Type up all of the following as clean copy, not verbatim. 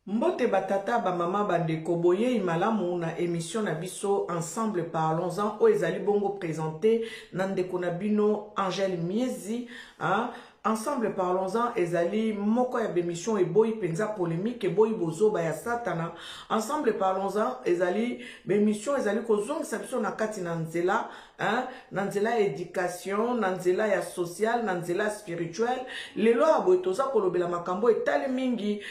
Mbote batata ba mama bandeko boye imalamu na émission na biso ensemble parlons-en o ezali bongo présenté na ndeko na bino Angèle Miezi ensemble parlons-en ezali moko ya émission et boy penza polémique et boy bozoba ya satana ensemble parlons-en ezali émission ezali kozongisa biso na kati na nzela na nzela éducation na nzela ya social na nzela spirituel lelo aboye toza kolobela makambo etali mingi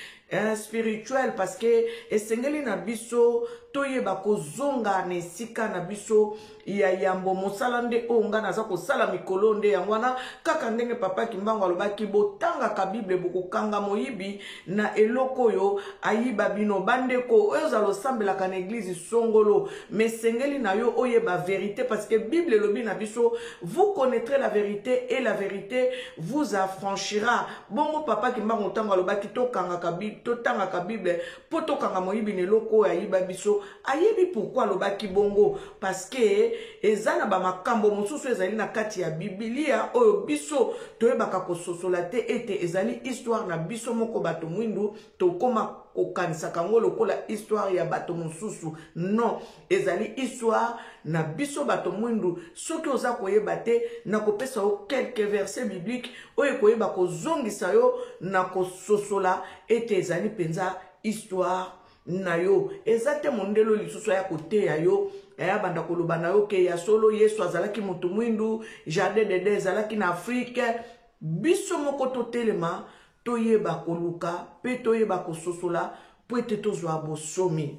spirituel parce que esengeli na biso toyeba kozonga na esika na biso ya yambo mosala nde onga naza kosala mikolo nde yango wana kaka ndenge papa Kimbangu alobaki botangaka Bible bokokanga moyibi na eloko oyo ayiba bino bandeko oyo zalosambelaka na église songolo mais sengeli na yo oyeba vérité parce que Bible lobi na biso vous connaîtrez la vérité et la vérité vous affranchira bongo papa Kimbangu ntango alobaki totangaka Bible po tokanga moyibi na eloko ayiba biso ayebi pourquoi lobaki bongo parce que ezana ba makambo mosusu ezali na kati ya Biblia oyo biso toyebaka kososola te ete ezali histoire na biso moko bato mwindu tokoma kokanisa kango lokola histoire ya bato mosusu non ezali histoire na biso bato mwindu soki oza koyeba te na kopesa yo quelques versets bibliques oyo koyeba kozongisa yo na kososola ete ezali penza histoire na yo ezate mondelo lisusu ya koteya yo ya banda koloba na yo ke ya solo Yesu azalaki mutu mwindu jardin d'Eden ezalaki na Afrique biso moko totelema toyeba koluka pe toyeba kososola po ete tozwa bosomi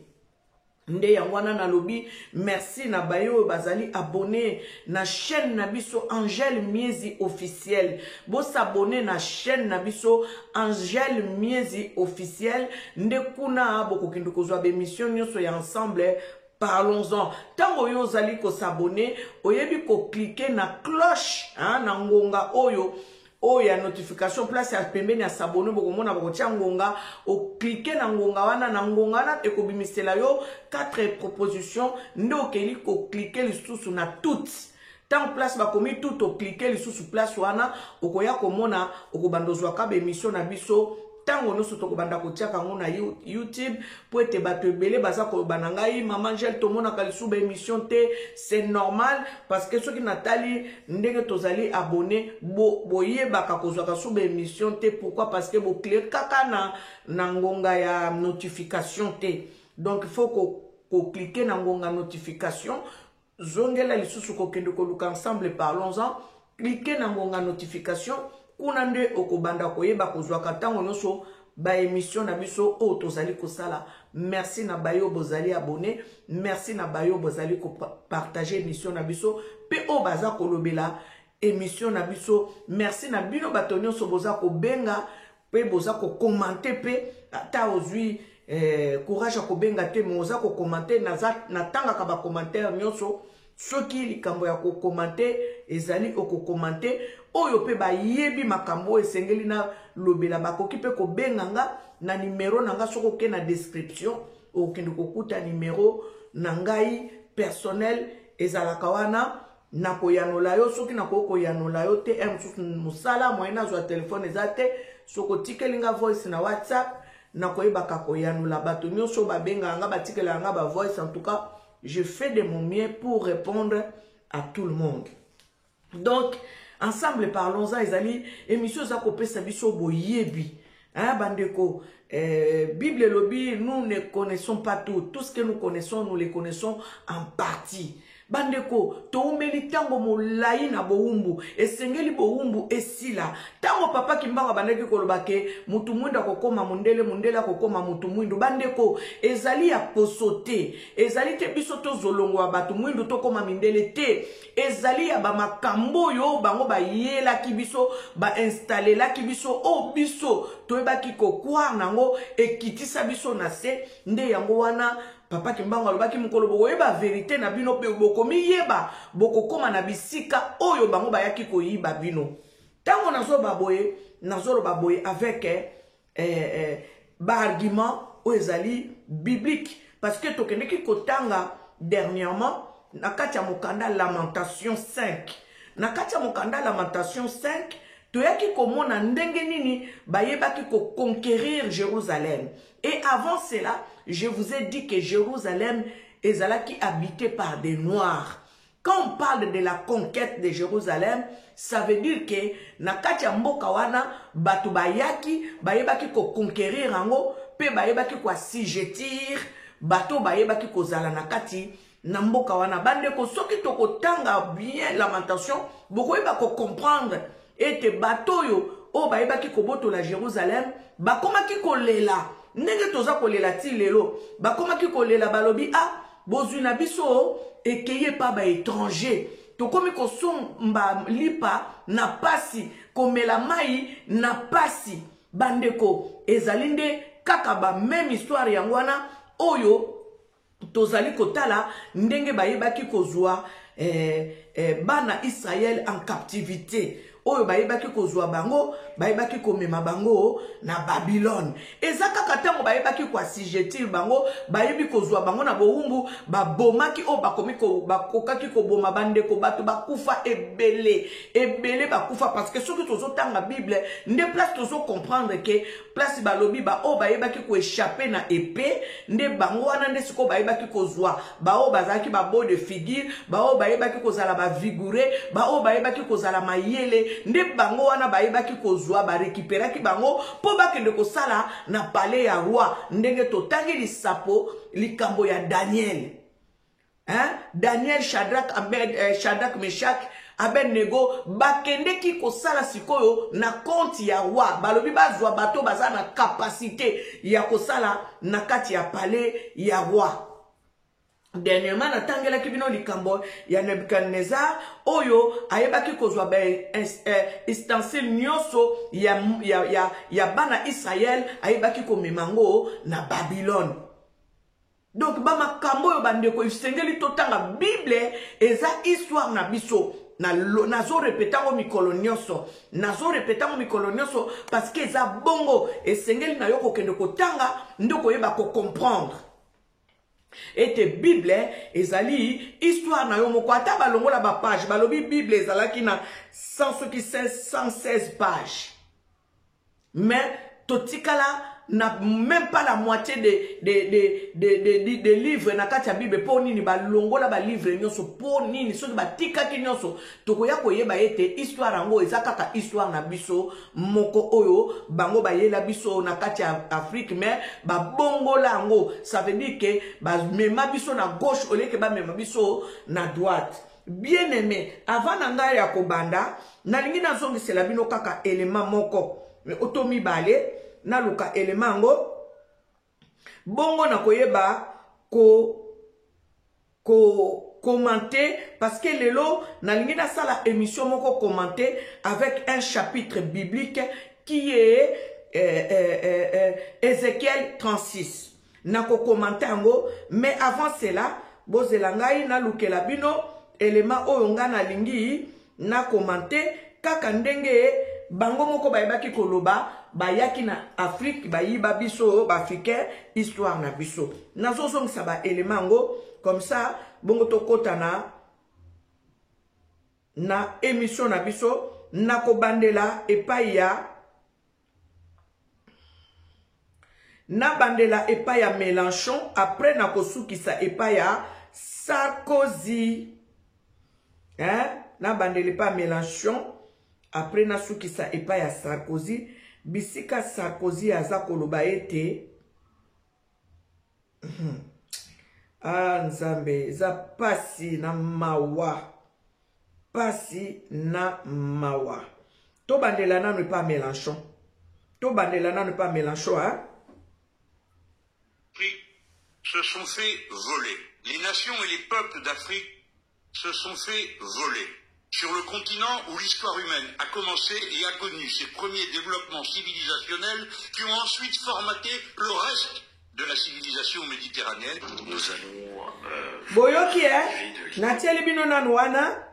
nde yango wana nalobi merci na bayo bazali abonné na chaîne na biso Angèle Miezi officiel bo s'abonner na chaîne na biso Angèle Miezi officiel nde kuna bokokindo kozwa émission nyonso ya ensemble parlons-en tango yo zali ko s'abonner oyebi ko cliquer na cloche na ngonga oyo ya notification place ya pembeni ya s'abonner bokomona bokotia ngonga o cliquer na ngonga wana na ekobimisela yo 4 propositions nde okeli ko cliquer lisusu na toutes tant place bakomi tout o cliquer lisusu place wana okoya komona okobandozwa ka émission na biso tango noso tokobanda kotiaka ngo na YouTube po ete bato ebele baza kolobana ngai mama Angèle tomona kalisu ba émission te c'est normal parce que soki natali ndenge tozali abonné boyebaka kozwaka su ba émission te pourquoi parce que bo cliquer kaka na ngonga ya notification te donc il faut ko cliquer na ngonga notification zongela lisusu ko kende ko luka ensemble parlons-en cliquer na ngonga notification kuna nde okobanda koyeba kozwaka tango nyonso ba émission na biso o tozali kosala merci na bayo bozali abonné merci na bayo bozali ko partager émission na biso pe o baza kolobela émission na biso merci na bino bato nyonso boza ko benga pe boza ko commenter pe ata ozwi courage ko benga te moza ko commenter na tanga ka ba commentaire nyonso soki likambo ya ko commenter ezali oko commenter oyo pe ba yebi makambo esengeli na lobela bakoki pe ko benganga na numéro nanga soko ke na description okende kokuta numéro na ngai personnel ezalaka wana na koyanola yo soki na koyanola yo te musala moyena zo telefone ezate soko tikelinga voice na WhatsApp na koyebaka koyanola bato nyonso babenganga batikela nga ba voice en tout cas je fais de mon mieux pour répondre à tout le monde. Donc, ensemble, parlons-en, ezali, émission za kopesa biso boyebi. Bandeko, Bible lobby, nous ne connaissons pas tout. Tout ce que nous connaissons, nous les connaissons en partie. Bandeko, toumeli tango molai na boumbu, esengeli boumbu esila. Tango papa Kimbangu bandeki kolobake, mutu mwindu kokoma mundele kokoma mutu mwindu. Bandeko, ezali ya posote, ezali te biso to zolongo wa batu mwindu to koma mindele te, ezali ya ba makambo yo bango ba yela kibiso, ba installe la kibiso, o biso, toeba kiko kwa nango, ekitisa biso na se, nde yango wana, papa Kimbangu alobaki mukolo boyeba vérité na bino pe bokomi yeba bokokoma na bisika oyo bango bayaki koyiba bino tango nazo baboye avec ba argument o ezali biblique parce que tokendeki kotanga dernièrement na kati ya mokanda Lamentation 5 na kati ya mokanda Lamentation 5 toyaki komona ndenge nini bayebaki ko conquérir Jérusalem. Et avant cela, je vous ai dit que Jérusalem ezalaki habité par des Noirs. Quand on parle de la conquête de Jérusalem, ça veut dire que na kati ya mboka wana batu bayaki bayebaki ko conquérir ango pe bayebaki ko assujettir bato bayebaki ko zala na kati na mboka wana bande ko soki toko tanga bien lamentation bokoyeba ko comprendre ete bato yo o bayebaki ko boto la Jérusalem bakomaki ko lela ndenge toza ko lela ti lelo bakomaki ko lela balobi bozuna biso ekeye pa ba étranger tokomi ko somba lipa na pasi komela mai na pasi bandeko ezalinde kaka ba même histoire yangwana oyo tozali kotala ndenge bayebaki kozwa bana Israël en captivité oyo bayebaki kozwa bango bayebaki komema bango na Babylone ezaka katango bayebaki ko assujettir bango bayebi kozwa bango na boumbu babomaki o bakomi ko bakokaki ko boma bandeko bato bakufa ebele bakufa parce que soki tozo tanga Bible nde place tozo comprendre que place balobi ba o bayebaki ko échapper na épée nde bango wana nde siko bayebaki kozwa ba o bazaki ba beau de figure ba o bayebaki kozala ba vigoureux ba o bayebaki kozala mayele nde bango wana bayebaki kozwa ba récupéraki bango po bakende kosala na palais ya roi ndenge totangi lisapo likambo ya Daniel Daniel Shadrach Meshach Abednego bakendeki kosala sikoyo na compte ya roi balobi bazwa bato baza na capacité ya kosala na kati ya palais ya roi. Dernièrement, natangela kibino likambo ya Nebuchadnezzar oyo ayebaki kozwa ba ustensile nyoso ya bana Israël ayebaki komemango na Babylone. Donc ba makambo yo bandeko isengeli totanga Bible eza histoire na biso nazo repetango mikolo nyonso parce que eza bongo esengeli na yo kokende kotanga ndoko yeba ko comprendre. Ete Bible ezali histoire na yo moko ata balongola ba page balobi Bible ezalaki na 116 pages mais totikala na même pas la moitié de livres na kati ya Bible po nini balongola ba livre nyonso po nini soki batikaki nyonso tokoya koyeba ete histoire yango eza kaka histoire na biso moko oyo bango bayela biso na kati ya Afrique mais babongola yango ça veut dire que bamema biso na gauche au lieu que bamema biso na droite. Bien aimé, avant nanga ya kobanda nalingi nazongisela bino kaka élément moko mais otomi bale na luka elemango bongo na koyeba commenter parce que lelo na lingi na sala émission moko commenter avec un chapitre biblique qui est Ézéchiel 36 na ko commenter ngo mais avant cela bozela ngai na lukela bino élément oyo nga na lingi na commenter kaka ndenge bango moko bayebaki koloba bayaki na Afrique bayiba biso ba africain histoire na biso nazo songisa ba élément ngo comme ça bongo tokota na émission na biso na ko bandela epai ya na bandela epai ya Mélenchon après na kosukisa epai ya Sarkozy na bandela epai ya Mélenchon après na sukisa epai ya Sarkozy bisika Sarkozy aza koloba ete nzambe za pasi na mawa to bandela nanu pas Mélenchon se sont fait voler. Les nations et les peuples d'Afrique se sont fait voler. Sur le continent où l'histoire humaine a commencé et a connu ses premiers développements civilisationnels qui ont ensuite formaté le reste de la civilisation méditerranéenne. Nous allons... Boyoki, natieli bino nanwana,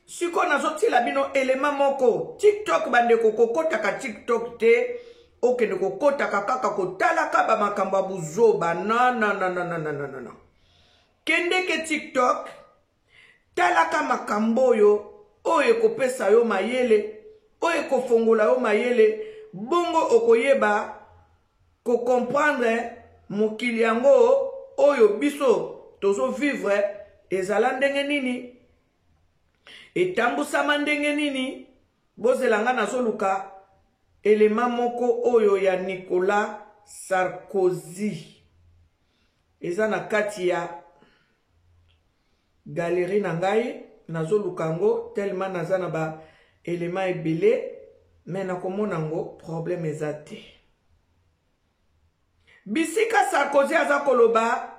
siko nazotila bino elema moko, TikTok bande kokota ka TikTok te, okende kokota kaka kotala kaba makamba buzoba, na. Kende ke TikTok, talaka makambo yo, oye kopesa yo mayele oyo kofongola yo mayele bongo okoyeba ko comprendre mokili yango oyo biso tozo vivre ezala ndenge nini etambusama ndenge nini. Bozelanga nazoluka elema moko oyo ya Nicolas Sarkozy eza na kati ya galerie na ngai nazoluka ngo tellement naza na ba elema ebele mais nakomona ngo problème eza te. Bisika Sarkozy aza koloba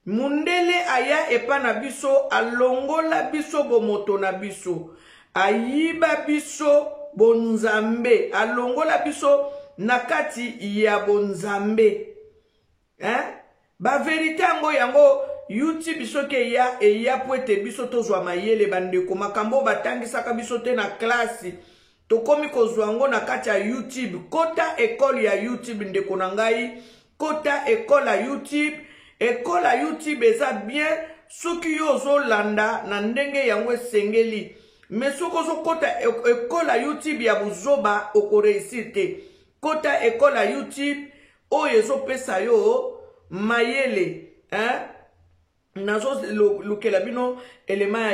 mundele aya epa na biso alongola biso bomoto na biso ayiba biso bonzambe alongola biso nakati ya bonzambe ba verite yango YouTube soke ya poete biso tozwa mayele bandeko makambo batangisaka biso te na klasi tokomi kozwa ngo na kati ya YouTube kota école ya YouTube ndeko na ngai kota école ya YouTube école ya YouTube eza bien soki yo ozolanda na ndenge yango esengeli mais soko kota école ya YouTube ya buzoba okoreusir te kota école ya YouTube oyo ezopesa yo mayele nazo lukela bino elema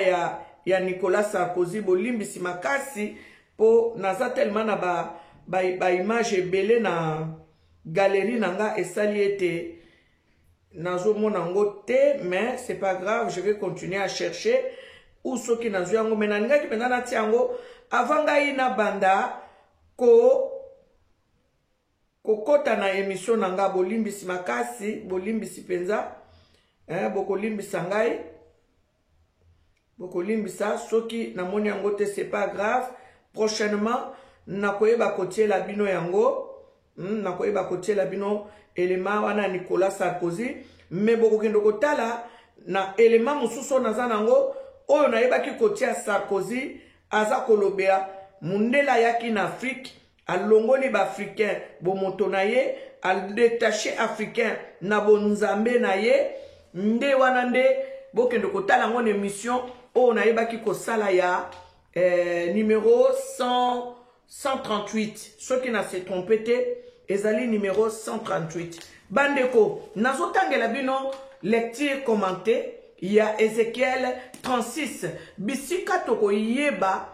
ya Nicolas Sarkozy bolimbisi makasi po naza tellement na ba image ebele na galerie nanga esali ete nazo mona ngo te mais c'est pas grave je vais continuer à chercher ou soki nazo yango menaninga ki pendana tiango avanga ina banda kokota na émission nanga bolimbisi makasi bolimbisi penza bokolimbisa ngai bokolimbisa soki na moni yango te c'est pas grave prochainement nakoyeba kotiela bino yango nakoyeba kotiela bino elema wana Nicolas Sarkozy mais bokokendo kotala na elema mususu naza nango oyo nayebaki kotia Sarkozy aza kolobea mundela yaki na Afrique alongoli ba africain bomoto na ye al détaché africain na bonzambe na ye nde wana nde bokendo kotala ngo émission oyo nayebaki kosala ya numéro 138 soki na se trompe te ezali numéro 138 bandeko nazotangela bino lecture commentée ya Ézéchiel 36 bisika toko yeba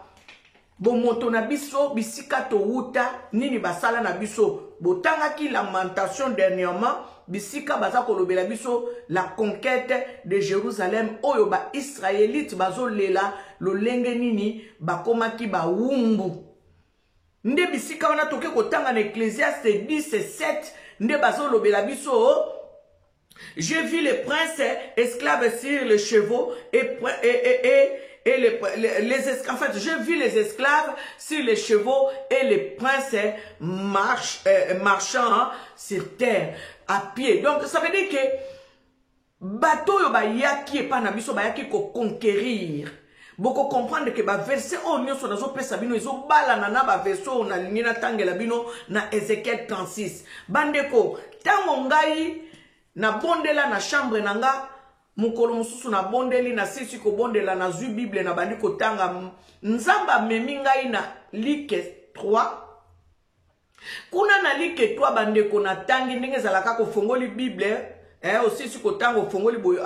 bomoto na biso bisika to wuta nini basala na biso botangaki lamentation dernièrement bisika baza kolobela biso la conquête de Jérusalem oyo ba israélite bazolela lolenge nini bakomaki ba wumbu nde bisika wana toke kotanga na Ecclésiaste 10:7 nde bazolobela biso j'ai vu les princes esclaves sur les chevaux et les esclaves, en fait, j'ai vu les esclaves sur les chevaux et les princes marchant sur terre, à pied. Donc, ça veut dire que bateau yo ba yaki et pas na biso ba yaki ko conquérir. Boko comprendre que ba verset on nyonso nazo pesa bino izo bala na ba verset on a ligne na tangela bino na Ézéchiel 36. Bandeko, tango ngai na bondela na chambre nanga mukolo mususu na bondeli na sisi ko bondela na zu Bible na bandi ko tanga nzamba memi ngai na Luke 3 kuna na Luke 3 bandeko na tangi ndenge zalaka ko fongoli Bible aussi ko tango fongoli boyo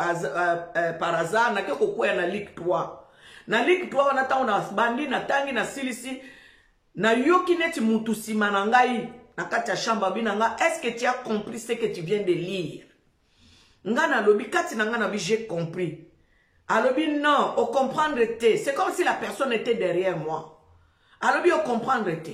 par hasard na ke ko koya na Luke 3 na Luke 3 wana tango na bandi na tangi na silisi na yoki neti mutu sima na ngai na kati ya chambre binanga est-ce que tu as compris ce que tu viens de lire? Ngana lobi kati na ngana bi j'ai compris. Alobi non, au comprendre te. C'est comme si la personne était derrière moi. Alobi au comprendre te.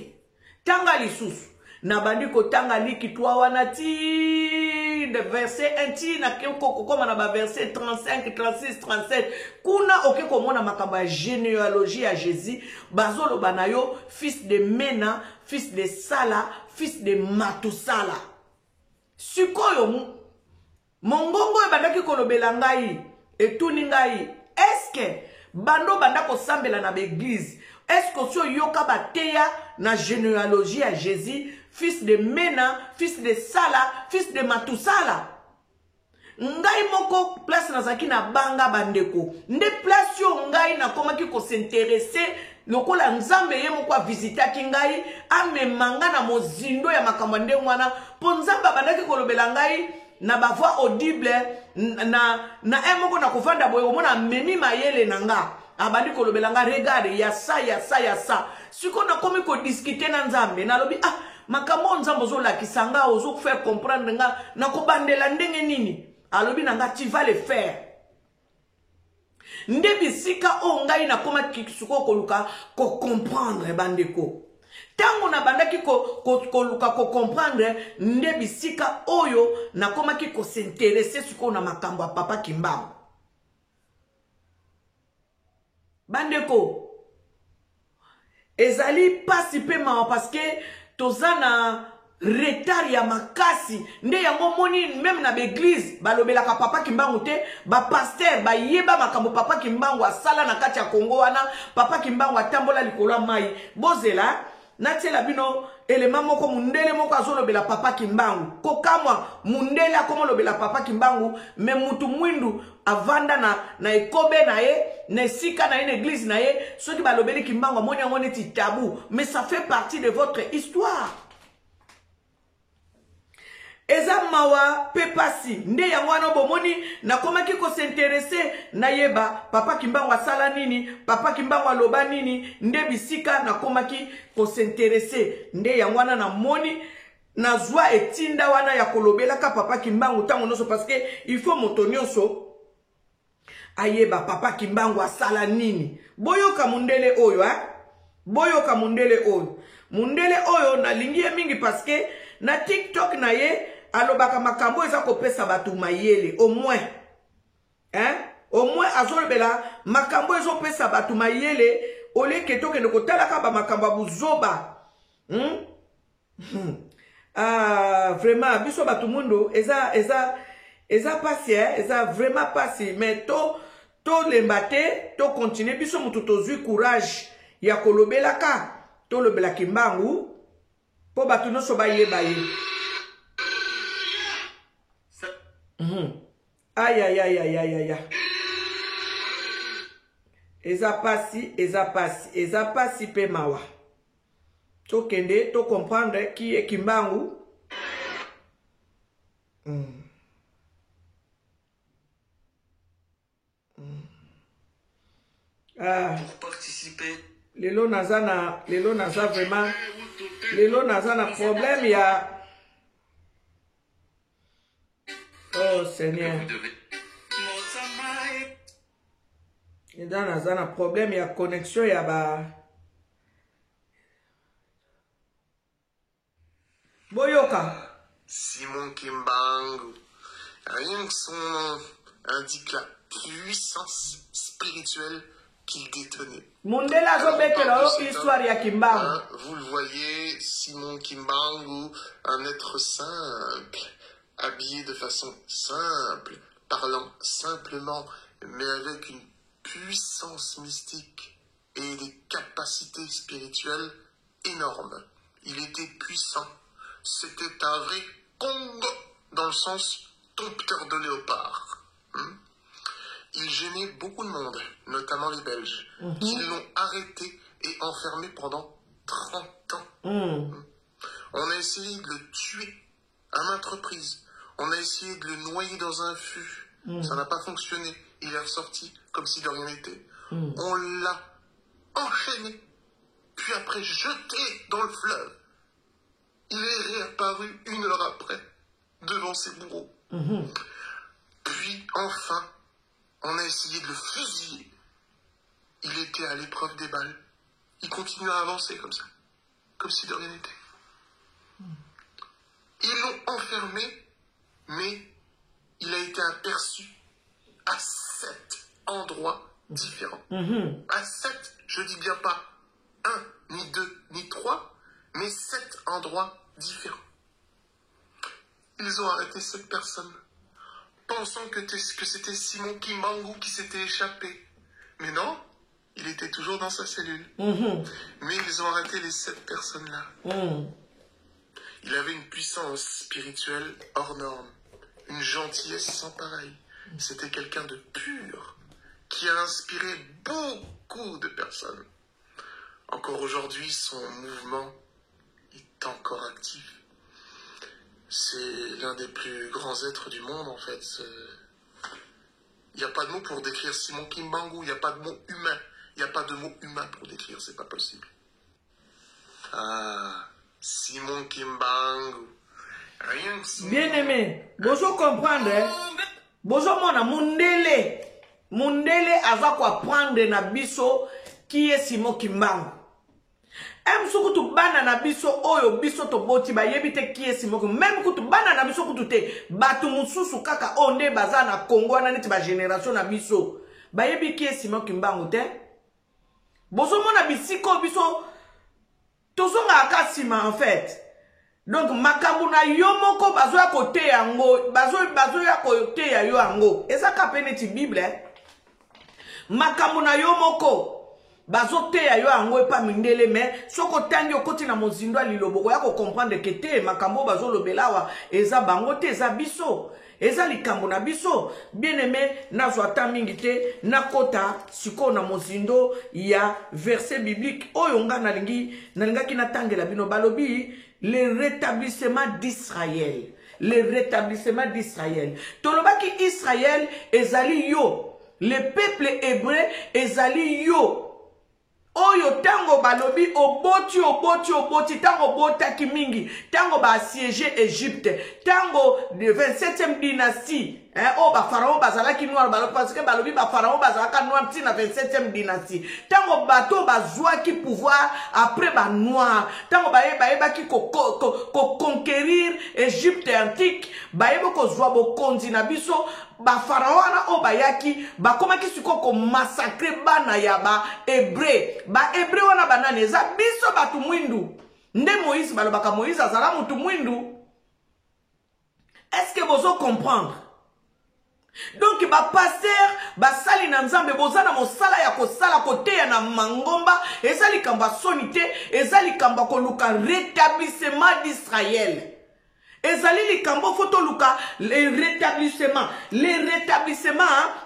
Tanga lisusu. Na bandi ko tanga liki toi wana ti de verset 1 ti na koko koma na ba verset 35, 36, 37. Kuna oke komona makamba généalogie à Jésus. Bazolo banayo fils de Mena, fils de Sala, fils de Matusala. Sukoyo mongongo e bandaki kolobela ngai etuni ngai est-ce que bando bandako sambela na l'église est-ce que so yoka bateya na généalogie à Jésus fils de Mena fils de Sala fils de Matusala ngai moko place nazaki na banga bandeko nde place yo ngai na komaki ko s'intéresser lokola nzambe ye moko avisitaki ngai amemanga na mozindo ya makambo ndenge wana mpo nzambe abandaki kolobela ngai na bavoix audible na moko na kovanda boye omona amemi mayele na nga abandi kolobela nga regarde ya sa siko nakomi kodiskute na nzambe nalobi makambo nzambe ozolakisa nga ozofaire comprendre nga nakobandela ndenge nini alobi na nga tu vas le faire nde bisika o ngai nakoma kisuko koluka ko comprendre bandeko tango na bandaki koluka ko comprendre nde bisika oyo nakoma ki ko s'intéresser suko na makambo ya papa Kimbangu bandeko ezali pasi pe mawa parce que tozana retard ya makasi nde yango moni même na l'église balobelaka papa Kimbangu te ba pasteur ba yeba makambo papa Kimbangu asala na kati ya Kongo wana papa Kimbangu atambola likolo mai bozela natiela bino elema moko mundele moko azolobela papa Kimbangu kokamwa mundele akomolobela papa Kimbangu me mutu mwindu avanda na ekobe na ye na esika na ye na église na ye soki balobeli Kimbangu amoni yango neti tabou mais ça fait partie de votre histoire. Eza mawa pepasi nde yango wana bomoni nakomaki ko s'intéresser na yeba papa Kimbangu asala nini papa Kimbangu aloba nini nde bisika nakomaki ko s'intéresser nde yango wana na moni na zwa etinda wana ya kolobela ka papa Kimbangu tango noso parce que il faut motonyoso ayeba papa Kimbangu asala nini boyoka mundele oyo boyoka mundele oyo na lingie mingi parce que na TikTok na ye alobaka makambo eza kopesa batu mayele au moins azolobela makambo ezopesa batu mayele oleke tokende kotalaka ba makambo buzoba vraiment biso batu mundo eza pasi eza vraiment pasi mais to lembate to continuer biso mutu tozui courage ya kolobelaka to lobela Kimbangu po batu noso bayeba ye. Aïe. Eza pasi pe mawa. To kende, to comprendre qui est Kimbangu. Pour participer. Lelo naza vraiment. Lelo naza na problème ya. Oh Seigneur. Il y a un problème, il y a connexion, il y a Boyoka. Simon Kimbangu. Rien que son nom indique la puissance spirituelle qu'il détenait. Mundela zobekela histoire ya Kimbangu. Vous le voyez, Simon Kimbangu, un être simple, habillé de façon simple, parlant simplement, mais avec une puissance mystique et des capacités spirituelles énormes. Il était puissant. C'était un vrai Congo, dans le sens dompteur de léopard. Il gênait beaucoup de monde, notamment les Belges, qui l'ont arrêté et enfermé pendant 30 ans. On a essayé de le tuer à maintes reprises. On a essayé de le noyer dans un fût. Ça n'a pas fonctionné. Il est ressorti comme si de rien n'était. On l'a enchaîné, puis après jeté dans le fleuve. Il est réapparu 1 heure après, devant ses bourreaux. Puis enfin, on a essayé de le fusiller. Il était à l'épreuve des balles. Il continue à avancer comme ça, comme si de rien n'était. Ils l'ont enfermé, mais il a été aperçu à 7 endroits différents. À 7, je dis bien pas 1, ni 2, ni 3, mais 7 endroits différents. Ils ont arrêté cette personne, pensant que c'était Simon Kimbangu qui s'était échappé. Mais non, il était toujours dans sa cellule. Mais ils ont arrêté les 7 personnes-là. Il avait une puissance spirituelle hors norme, une gentillesse sans pareil. C'était quelqu'un de pur, qui a inspiré beaucoup de personnes. Encore aujourd'hui, son mouvement est encore actif. C'est l'un des plus grands êtres du monde, en fait. Il n'y a pas de mot pour décrire Simon Kimbangu, il n'y a pas de mot humain. Il n'y a pas de mot humain pour décrire, c'est pas possible. Ah, Simon Kimbangu. Rien que son... Bien aimé, bozo comprendre, bozo mona mundele aza kwa prendre na biso qui est Simon Kimbangu. Suku tu bana na biso oyo biso to boti ba yebite qui est Simon Kimbangu. Même kutu bana na biso kutu te batu mususu kaka onde baza na Congo na neti ba génération na biso. Ba yebi qui est Simon Kimbangu te. Bozo mona bisiko biso tozonga akasima en fait. Donc makambu na yo moko bazo ya kote yango, bazo ya kote ya yo yango. Eza ka peneti Bible. Makambu na yo moko bazo te ya yo yango epa mindele mais soko tangi okoti na mozindo liloboko ya ko comprendre que te makambo bazo lobelawa eza bango te eza biso. Eza likambo na biso. Bien aimé nazwa ta mingi te nakota siko na mozindo ya verset biblique oyo nga nalingaki natangela bino balobi le rétablissement d'Israël. Le rétablissement d'Israël. Tolobaki Israël ezali yo. Le peuple hébreu ezali yo. Oyo tango balobi oboti tango botaki mingi tango ba siéger Égypte tango de 27e dynastie oh ba pharaon bazalaki noir parce que balobi ba pharaon bazalaka noir ti na 27e dynastie tango bato bazwaki pouvoir après ba noir tango baebaki ko conquérir Égypte antique baebo ko zwa bokonzi na biso ba pharaon o bayaki bakomaki siko ko massacrer bana ya ba hébreu ba hébreu wana banane eza biso batu mwindu nde Moïse balobaka Moïse azala mutu mwindu. Est-ce que vous comprendre? Donc ba pasteur ba sali na nzambe bozana mosala ya kosala kote ya na mangomba ezali kamba sonité ezali kamba ko luka rétablissement d'Israël. Ezali likambo foto luka le rétablissement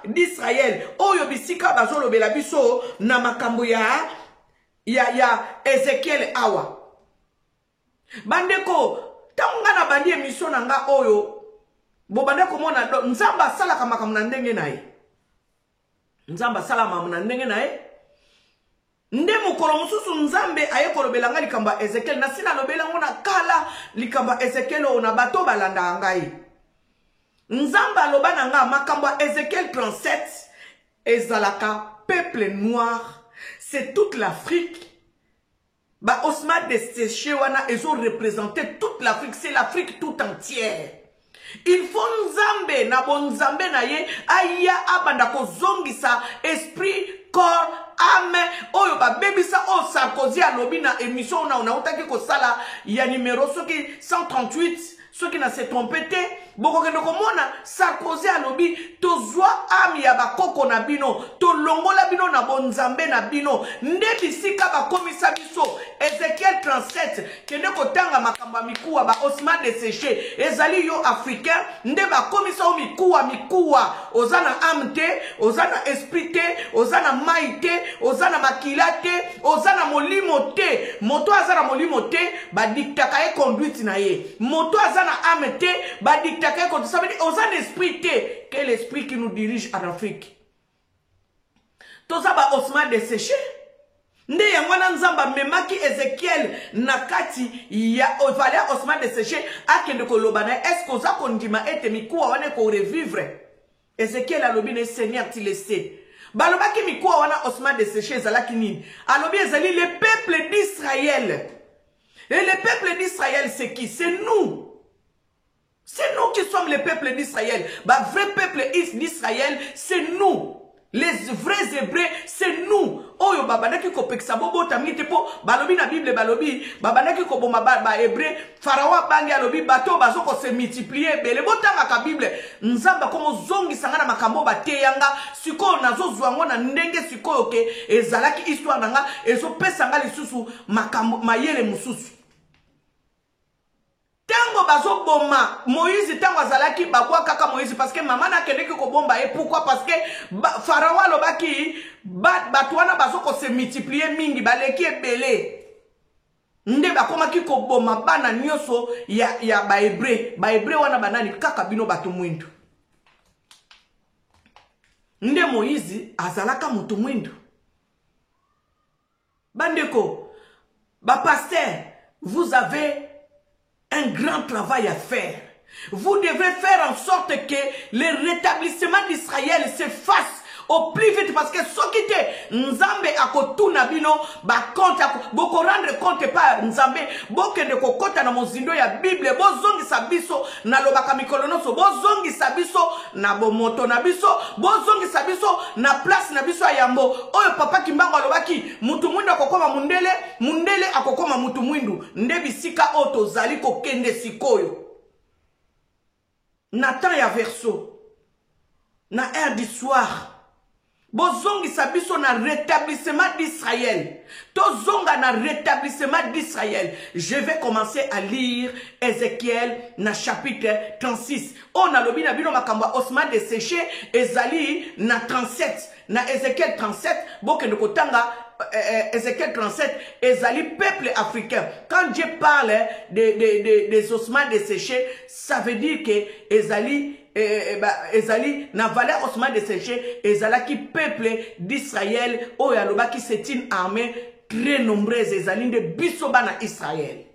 d'Israël. Oyo bisika bazolo bela biso na makambo ya Ezekiel awa. Bandeko tanga na bandi émission nga oyo bo bandeko mona nzamba sala kama kamna ndenge nae. Nzamba sala mamna ndenge nae. Nde mukolo mususu nzambe aye kolobela nga likamba Ezekiel na sina lobela ngona kala likamba Ezekiel ona bato balanda ngai. Nzamba lobana nga makambo Ezekiel 37 ezalaka peuple noir, c'est toute l'Afrique. Ba Osman de Séché wana ezo représenter toute l'Afrique, c'est l'Afrique tout entière. Il faut nzambe na bon nzambe na ye aya abanda ko zongisa esprit corps âme oyo ba bebisa o Sarkozy alobi na émission na utaki ko sala ya numéro soki 138 soki na se trompete boko kendo komona Sarkozy alobi tozwa âme ya bakoko na bino to longola bino na bon nzambe na bino nde bisika ba komisa biso Ezekiel 37 kende kotanga makamba mikuwa ba Osman de Séché ezali yo africain nde ba komisa o mikuwa ozana âme te ozana esprit te ozana mai te ozana makila te ozana molimo te moto azana molimo te ba diktaka e conduite na ye moto azana âme te ba diktaka e conduite ça veut dire ozana esprit te quel esprit qui nous dirige en Afrique toza ba Osman de Séché nde yangwana nzamba memaki Ezekiel nakati ya ovalia Osman de Séché akende koloba na est-ce que oza kondima ete mikuwa wane ko revivre Ezekiel alobi ne Seigneur tu le sais balobaki mikuwa wana Osman de Séché ezalaki nini alobi ezali le peuple d'Israël et le peuple d'Israël c'est qui? C'est nous. C'est nous qui sommes le peuple d'Israël. Bah vrai peuple d'Israël c'est nous. Les vrais hébreux, c'est nous. Oyo babandaki ko peksa bobo tamite po balobi na Bible balobi babandaki ko boma ba hébreu pharaon bangi alobi bato bazoko se multiplier bele botanga ka Bible nzamba komo zongi sangana makambo bateyanga siko nazo zwango na ndenge siko ke ezalaki histoire nanga ezo pesa nga lisusu makambo mayele mususu tango tango bazo boma Moïse tango azalaki bakwa kaka Moïse parce que maman na kende ko bomba et pourquoi parce que Pharaon lobaki batwana bazo ko se multiplier mingi baleki ebele nde bakomaki ko boma bana nyoso ya ba hébreu wana banani kaka bino batu mwindu nde Moïse azalaka mutu mwindu bandeko pasteur vous avez un grand travail à faire. Vous devez faire en sorte que le rétablissement d'Israël se fasse au plus vite parce que ce qui était Nzambe akotuna bino ba compte boko rendre compte pas Nzambe boke de kokota na mozindo ya Bible bozongi sabiso na lobaka mikolo so bozongi sabiso na bomoto na biso bozongi sabiso na place na biso ya yambo oyo papa kimbango alobaki mutu mwindu akokoma mundele akokoma mutu mwindu nde bisika oto zali kokende sikoyo na temps ya verso na heure du soir bozongi sabiso na rétablissement d'Israël. Tozonga na rétablissement d'Israël. Je vais commencer à lire Ézéchiel na chapitre 36. On a lobi na bino makamba osman de séché ezali na 37. Na Ézéchiel 37, boke de kotanga Ézéchiel 37, ezali peuple africain. Quand Dieu parle des ossements desséchés, ça veut dire que ezali na valeur osman desséché, ezalaki peuple d'Israël, oyaloba qui c'est une armée très nombreuse, ezali de bisoba na Israël.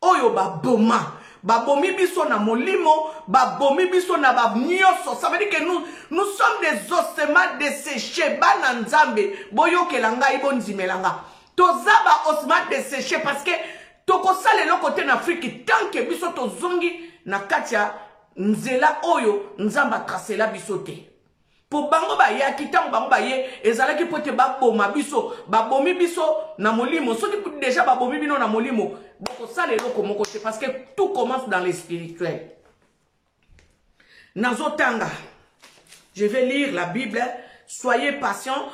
Oyo ba boma. Babomi biso na molimo, babomi biso na babnyoso. Ça veut dire que nous sommes des ossements desséchés. Bana nzambe, boyo kelanga ibonzimelanga. Tozaba ossements desséchés parce que tokosale lo côté en Afrique tant que biso tozongi na katia nzela oyo nzamba tracela biso te. Pour bango ba ya kitango bango ba ye ezalaki pote ba boma biso, babomi biso na molimo. Soki déjà babomi bino na molimo. Parce que tout commence dans le spirituel. Nazotanga. Je vais lire la Bible. Soyez patients.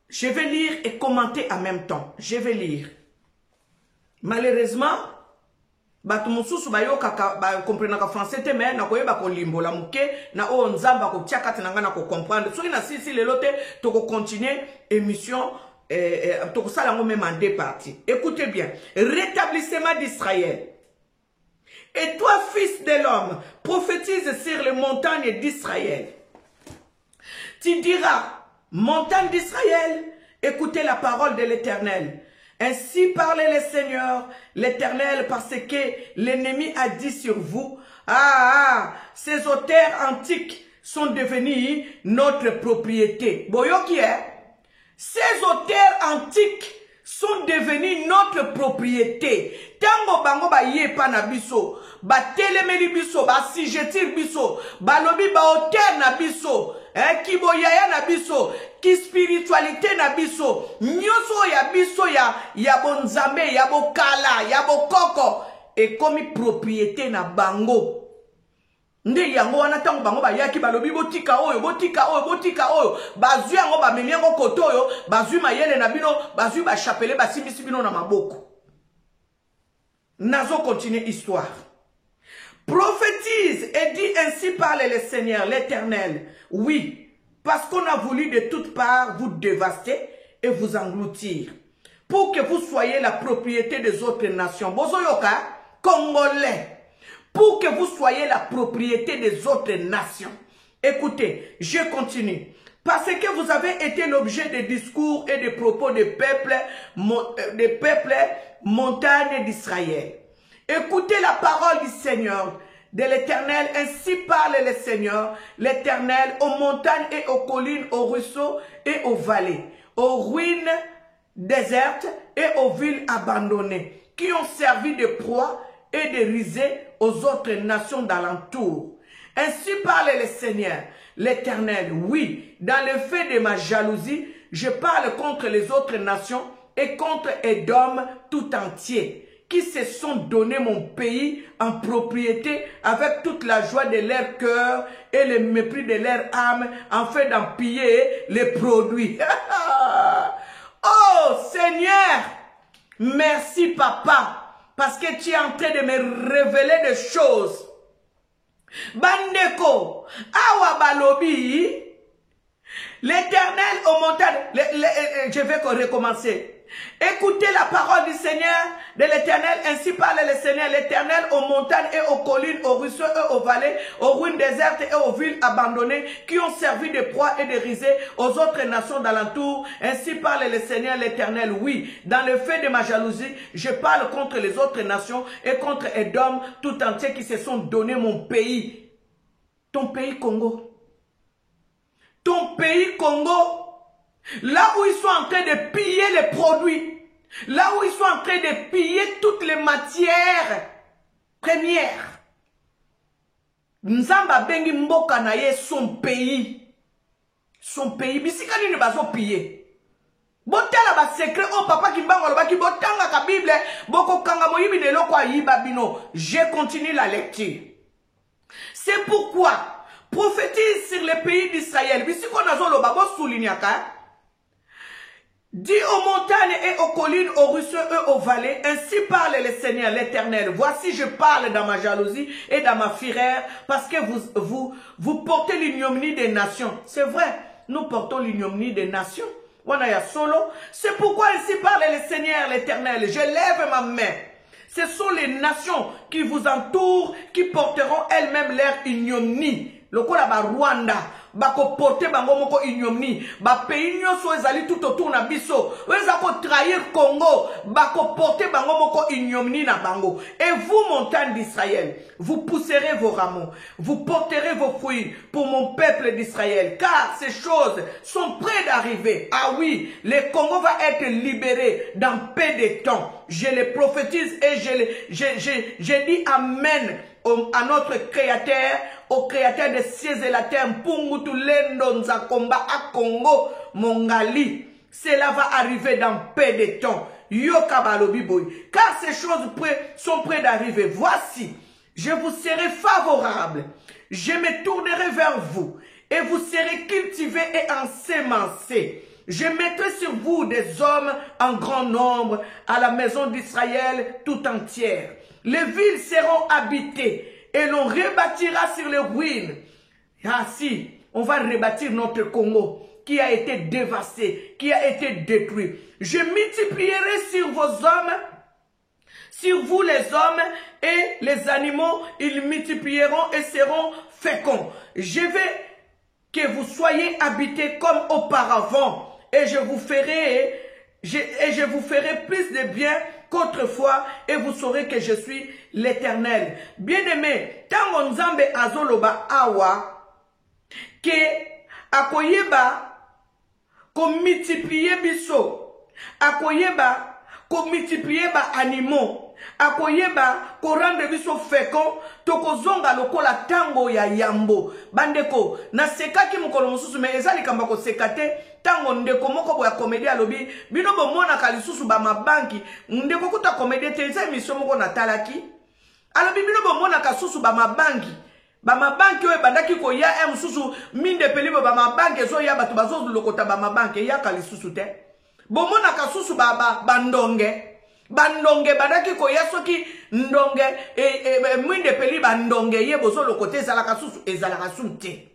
Je vais lire et commenter en même temps. Je vais lire. Malheureusement, batumususu bayo kaka comprendre français te mais na koyeba ko limbola muke na o nzamba ko tiaka tenanga na ko comprendre. Soki na sisi lelote to ko continuer émission même en deux parties. Écoutez bien. Rétablissement d'Israël. Et toi, fils de l'homme, prophétise sur les montagnes d'Israël. Tu diras, montagne d'Israël, écoutez la parole de l'Éternel. Ainsi parlait le Seigneur, l'Éternel, parce que l'ennemi a dit sur vous, ces auteurs antiques sont devenus notre propriété. Boyo qui est? Ces auteurs antiques sont devenus notre propriété. Tango bango ba ye pa na biso, ba telemeli biso, ba sijetir biso, ba lobi ba auteur na biso, ki boyaya na biso, ki spiritualité na biso, nyoso ya biso ya bonzambe, ya bokala, ya bokoko, et comme propriété na bango. Nde yango wana tango bango ba yaki balobi botika oyo bazui yango ba memi yango koto oyo bazui mayele na bino bazui ba chapele ba simbisi bino na maboko. Nazo continue histoire. Prophétise et dit ainsi parle le Seigneur l'Éternel. Oui, parce qu'on a voulu de toutes parts vous dévaster et vous engloutir pour que vous soyez la propriété des autres nations. Bozoyoka Congolais. Pour que vous soyez la propriété des autres nations. Écoutez, je continue. Parce que vous avez été l'objet de discours et de propos des peuples montagnes d'Israël. Écoutez la parole du Seigneur, de l'Éternel. Ainsi parle le Seigneur, l'Éternel, aux montagnes et aux collines, aux ruisseaux et aux vallées, aux ruines désertes et aux villes abandonnées, qui ont servi de proie et de risée aux autres nations d'alentour. Ainsi parle le Seigneur, l'Éternel. Oui, dans le fait de ma jalousie, je parle contre les autres nations et contre Édom tout entier, qui se sont donné mon pays en propriété avec toute la joie de leur cœur et le mépris de leur âme, afin d'en piller les produits. Oh Seigneur, merci Papa, parce que tu es en train de me révéler des choses. Bandeko, awa balobi, l'Éternel aux montagnes, je vais recommencer. Écoutez la parole du Seigneur, de l'Éternel, ainsi parle le Seigneur, l'Éternel aux montagnes et aux collines, aux ruisseaux et aux vallées, aux ruines désertes et aux villes abandonnées, qui ont servi de proie et de risée aux autres nations d'alentour. Ainsi parle le Seigneur, l'Éternel. Oui, dans le fait de ma jalousie, je parle contre les autres nations et contre Édom tout entier qui se sont donné mon pays. Ton pays Congo. Ton pays Congo. Là où ils sont en train de piller les produits, là où ils sont en train de piller toutes les matières premières. Nzamba bengi mboka na ye son pays. Son pays. Bisika nini bazo piller. Botala ba secret oh papa ki bango ba ki botanga ka Bible boko kanga moyibi de loko ayiba bino. Je continue la lecture. C'est pourquoi prophétise sur les pays d'Israël. Bisiko nazo lo babo soulignaka. Dis aux montagnes et aux collines, aux ruisseaux et aux vallées, ainsi parle le Seigneur l'Éternel. Voici je parle dans ma jalousie et dans ma fureur, parce que vous portez l'ignominie des nations. C'est vrai, nous portons l'ignominie des nations. C'est pourquoi ainsi parle le Seigneur l'Éternel. Je lève ma main. Ce sont les nations qui vous entourent, qui porteront elles-mêmes leur ignominie. Le Rwanda. Bako porter bango moko ignomini ba pays nyonso ezali tout autour na biso weza ko trahir Congo bako porter bango moko ignomini na bango. Et vous montagnes d'Israël, vous pousserez vos rameaux, vous porterez vos fruits pour mon peuple d'Israël, car ces choses sont près d'arriver. Ah oui, le Congo va être libéré dans peu de temps. Je le prophétise et je dis amen à notre Créateur, au Créateur des cieux et la terre, Pungutu Lendo Nzakomba à Congo, Mongali. Cela va arriver dans peu de temps. Yokabalobi boy. Car ces choses sont près d'arriver. Voici, je vous serai favorable. Je me tournerai vers vous et vous serez cultivés et ensemencés. Je mettrai sur vous des hommes en grand nombre à la maison d'Israël tout entière. Les villes seront habitées et l'on rebâtira sur les ruines. Ah si, on va rebâtir notre Congo qui a été dévasté, qui a été détruit. Je multiplierai sur vos hommes, sur vous les hommes et les animaux, ils multiplieront et seront féconds. Je vais que vous soyez habités comme auparavant et je vous ferai plus de bien qu'autrefois, et vous saurez que je suis l'Éternel. Bien-aimé, tango nzambe azoloba awa, que akoyeba, ko multiplier biso, akoyeba, ko multiplier ba animaux, akoyeba, ko rendre biso fécond, toko zonga lokola tango ya yambo. Bandeko, na sekaki mukolo mususu, me ezali kamba ko sekate, tango ndeko moko boya comédie alobi bino bomona kalisusu ba mabanki ndeko kuta comédie te eza émission moko na talaki alobi bino bomona kasusu ba mabanki oyo bandaki ko ya mususu minde pelibo ba mabanki ezo ya bato bazo lokota ba mabanki ya kalisusu te bomona kasusu ba bandonge bandaki ko ya soki ndonge minde peli ba ndonge ye bozo lokote ezala kasusu ezala kasute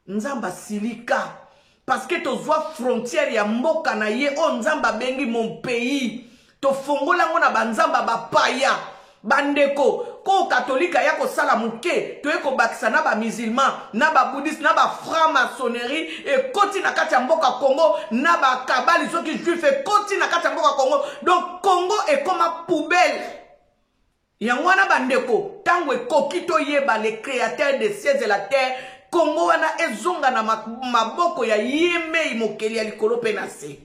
nzamba silika. Parce que tu vois frontière ya mboka na ye o nzamba bengi mon pays. To fongola ngona banzamba ba paya. Bandeko ko katolika ya ko sala muke, to eko bakisa na ba musulman, na ba bouddhiste, na ba franc-maçonnerie et koti na kati ya mboka Congo, na ba kabali soki juif et koti na kati ya mboka Congo. Donc Congo est comme une poubelle. Yangwana bandeko, tango ekokito yeba le créateur des cieux et la terre. Congo wana ezonga na maboko ya yeme imokeli ya likolo pe na se.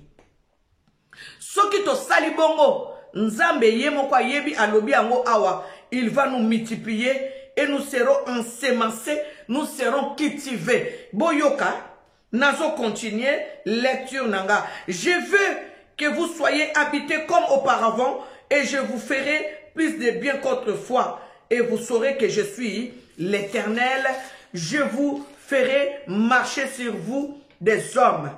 Soki to sali bongo nzambe yemo kwa yebi alobi yango awa, il va nous multiplier et nous serons ensemencés, nous serons cultivés. Boyoka, nazo continuer lecture nanga. Je veux que vous soyez habités comme auparavant et je vous ferai plus de bien qu'autrefois et vous saurez que je suis l'Éternel. Je vous ferai marcher sur vous des hommes.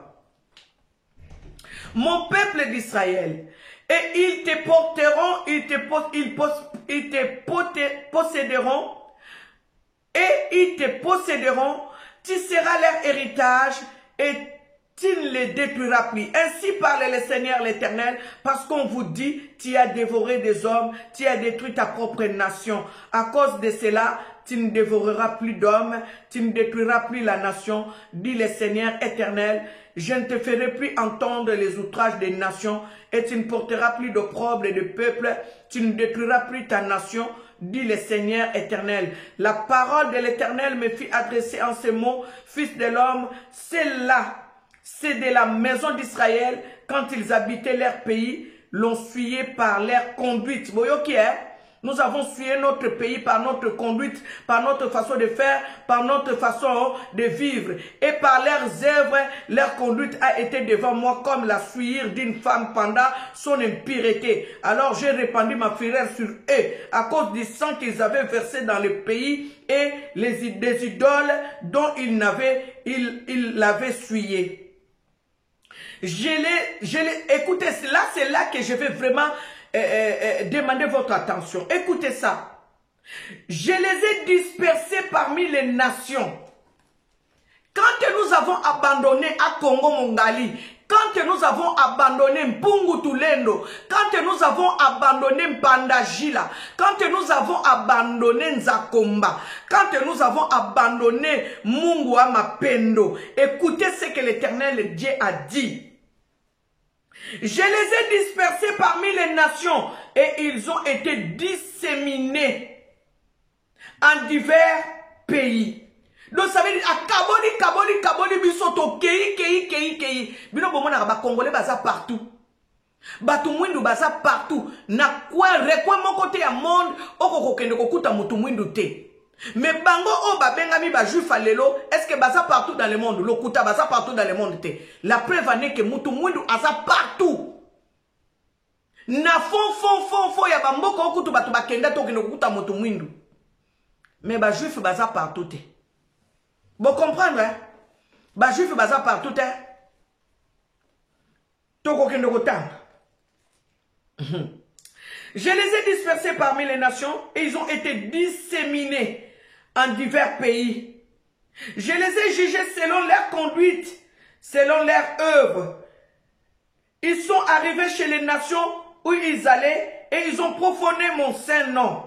Mon peuple d'Israël, Et ils te porteront, ils te posséderont, et ils te posséderont, tu seras leur héritage, et tu ne les détruiras plus. Ainsi parle le Seigneur l'Éternel, parce qu'on vous dit, tu as dévoré des hommes, tu as détruit ta propre nation. À cause de cela, tu ne dévoreras plus d'hommes, tu ne détruiras plus la nation, dit le Seigneur éternel. Je ne te ferai plus entendre les outrages des nations, et tu ne porteras plus d'opprobre de peuple, tu ne détruiras plus ta nation, dit le Seigneur éternel. La parole de l'Éternel me fit adresser en ces mots, fils de l'homme, c'est de la maison d'Israël, quand ils habitaient leur pays, l'ont fuyé par leur conduite. Nous avons fuyé notre pays par notre conduite, par notre façon de faire, par notre façon de vivre. Et par leurs œuvres, leur conduite a été devant moi comme la sueur d'une femme pendant son impureté. Alors j'ai répandu ma fureur sur eux à cause du sang qu'ils avaient versé dans le pays et des idoles dont ils l'avaient souillé. Écoutez, c'est là que je vais vraiment demander votre attention. Écoutez ça. Je les ai dispersés parmi les nations. Quand nous avons abandonné à Congo Mongali, quand nous avons abandonné Mpungu Tulendo, quand nous avons abandonné Mpandajila, quand nous avons abandonné Nzakomba, quand nous avons abandonné Mungwa Mapendo, écoutez ce que l'Éternel Dieu a dit. Je les ai dispersés parmi les nations et ils ont été disséminés en divers pays. Donc ça veut dire à Kaboli bisoto kei bino bomona ba congolais baza partout. Batu mwindu baza partout. Na kwa rekwe mon côté ya monde okoko kende kokuta mutu mwindu te. Mais bango o babengami ba juif alelo, est-ce que baza partout dans le monde? Lokuta baza partout dans le monde te. La preuve en est que mutu mwindu aza partout. Na fon ya bamboko okutu batu bakenda to kende kokuta mutu mwindu. Mais ba juif baza partout te. Vous comprenez, hein? Ba juif baza partout, hein? Toko kendo kotanga. Je les ai dispersés parmi les nations et ils ont été disséminés en divers pays. Je les ai jugés selon leur conduite, selon leur œuvre. Ils sont arrivés chez les nations où ils allaient et ils ont profané mon saint nom.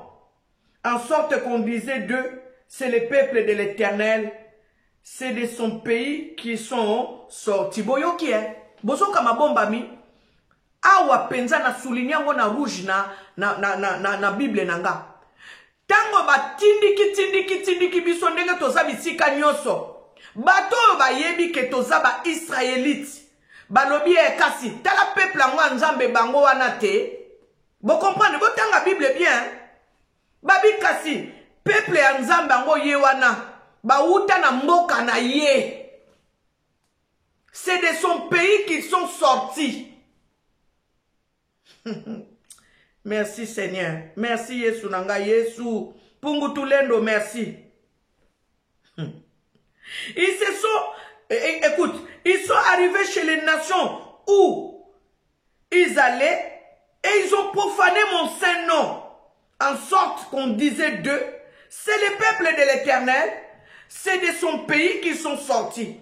En sorte qu'on disait d'eux, c'est le peuple de l'Éternel. C'est de son pays qui sont sortis. Boyo qui est? Bozo kama bombami. Awa penza na souligner na rouge na Bible nanga. Tango ba tindiki biso ndenge toza bisika nyoso. Bato ba yebi ke toza ba Israélite. Balobi e kasi tala peuple ngwa nzambe bango wana te. Bo comprendre bo tanga Bible bien. Babi kasi peuple ya nzambe ngo ye wana. Bauta na mboka na ye. C'est de son pays qu'ils sont sortis. Merci Seigneur. Merci Yesu nanga Yesu. Pungu Tulendo, merci. Ils se sont, écoute, ils sont arrivés chez les nations où ils allaient et ils ont profané mon saint nom. En sorte qu'on disait d'eux, c'est le peuple de l'Éternel. C'est de son pays qu'ils sont sortis.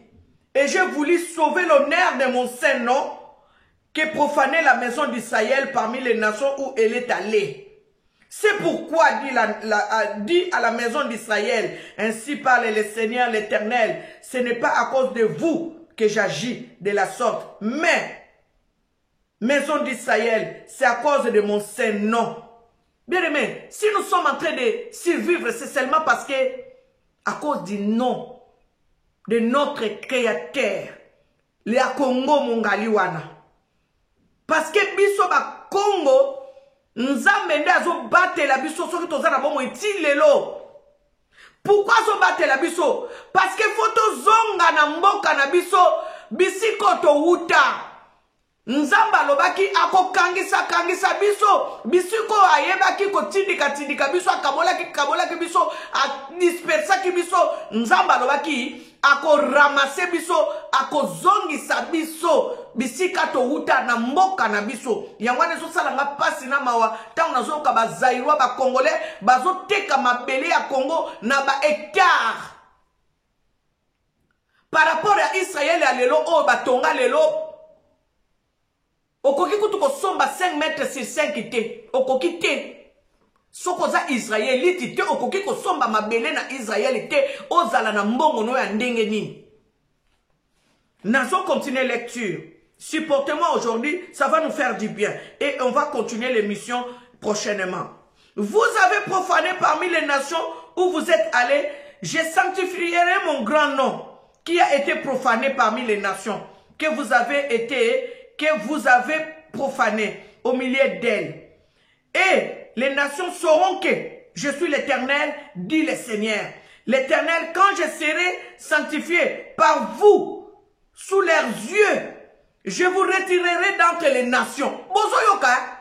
Et je voulus sauver l'honneur de mon saint nom, qui profanait la maison d'Israël parmi les nations où elle est allée. C'est pourquoi dit à la maison d'Israël, ainsi parle le Seigneur l'Éternel, ce n'est pas à cause de vous que j'agis de la sorte, mais, maison d'Israël, c'est à cause de mon saint nom. Bien aimé, si nous sommes en train de survivre, c'est seulement parce que à cause du nom de notre créateur, le Congo Mongaliwana. Parce que biso ba Congo, nzambe nde azo battre la biso soki toza na bomo itilelo. Pourquoi zo battre la biso? Parce que photo zonga na mboka na biso bisiko to wuta. Nzamba lobaki ako kangisa biso bisiko ayebaki ko tindika biso akabolaki biso a dispersa ki biso nzamba lobaki ako ramase biso, ako zongisa biso, bisika to uta na mboka na biso. Yangwane so sala nga pasi na mawa, tango na zo ka ba Zaïrois, ba Congolais, ba zo teka mabele ya Congo na ba hectare. Par rapport à Israël ya lelo, oh ba tonga lelo, okoki kutu ko somba 5 mètres sur 5 te, okoki te. Sokoza Israélite te okoki ko somba mabele na Israël te ozala na mbongo no ya ndenge nini. Nazo continuer lecture. Supportez-moi aujourd'hui, ça va nous faire du bien et on va continuer l'émission prochainement. Vous avez profané parmi les nations où vous êtes allés, je sanctifierai mon grand nom qui a été profané parmi les nations que vous avez profané au milieu d'elles. Et les nations sauront que je suis l'Éternel, dit le Seigneur. L'Éternel, quand je serai sanctifié par vous, sous leurs yeux, je vous retirerai d'entre les nations. Bozoyoka.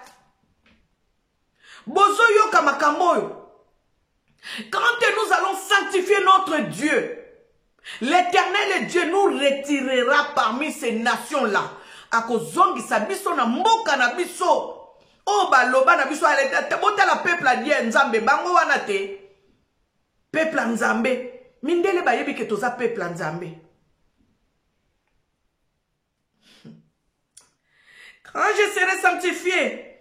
Bozoyoka makamboyo. Quand nous allons sanctifier notre Dieu, l'Éternel Dieu nous retirera parmi ces nations-là. Akozongi sabiso na mboka na biso. Oh baloba na biso aleta bota la peuple a dit nzambe bango wana te. Peuple nzambe. Mindele ba yebi ke toza peuple nzambe. Quand je serai sanctifié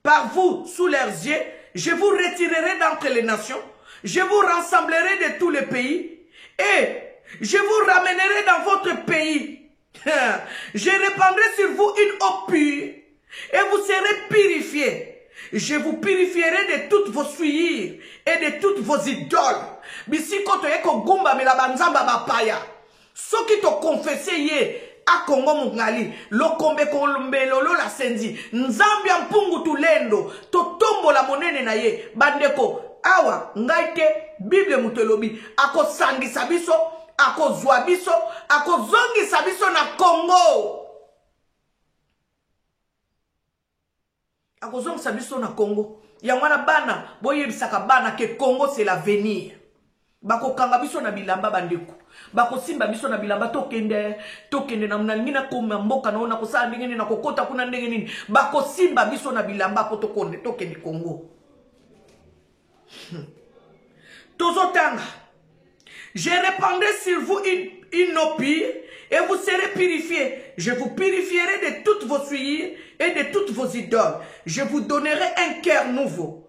par vous sous leurs yeux, je vous retirerai d'entre les nations, je vous rassemblerai de tous les pays et je vous ramènerai dans votre pays. Je répandrai sur vous une eau pure et vous serez purifiés. Je vous purifierai de toutes vos souillures et de toutes vos idoles. Bisiko to yeko gumba mela banzamba bapaya. Soki to confesse ye a Congo mungali lokombe kolombe lolo la senzi nzambi mpungu tulendo to tombo la monene na ye bandeko awa ngaite Bible mutelobi ako sangisa biso ako zwa biso ako zongisa biso na Congo ako zongisa biso na Congo yangwana bana boye bisaka bana ke Congo c'est l'avenir. Bako kanga biso na bilamba bandeko. Bako simba biso na bilamba tokende na mnalingina koma mboka naona kosala ndenge nini na kokota kuna ndenge nini. Bako simba biso na bilamba po tokende Congo. Tozotanga. Je répandrai sur vous une eau pure et vous serez purifiés. Je vous purifierai de toutes vos souillures et de toutes vos idoles. Je vous donnerai un cœur nouveau.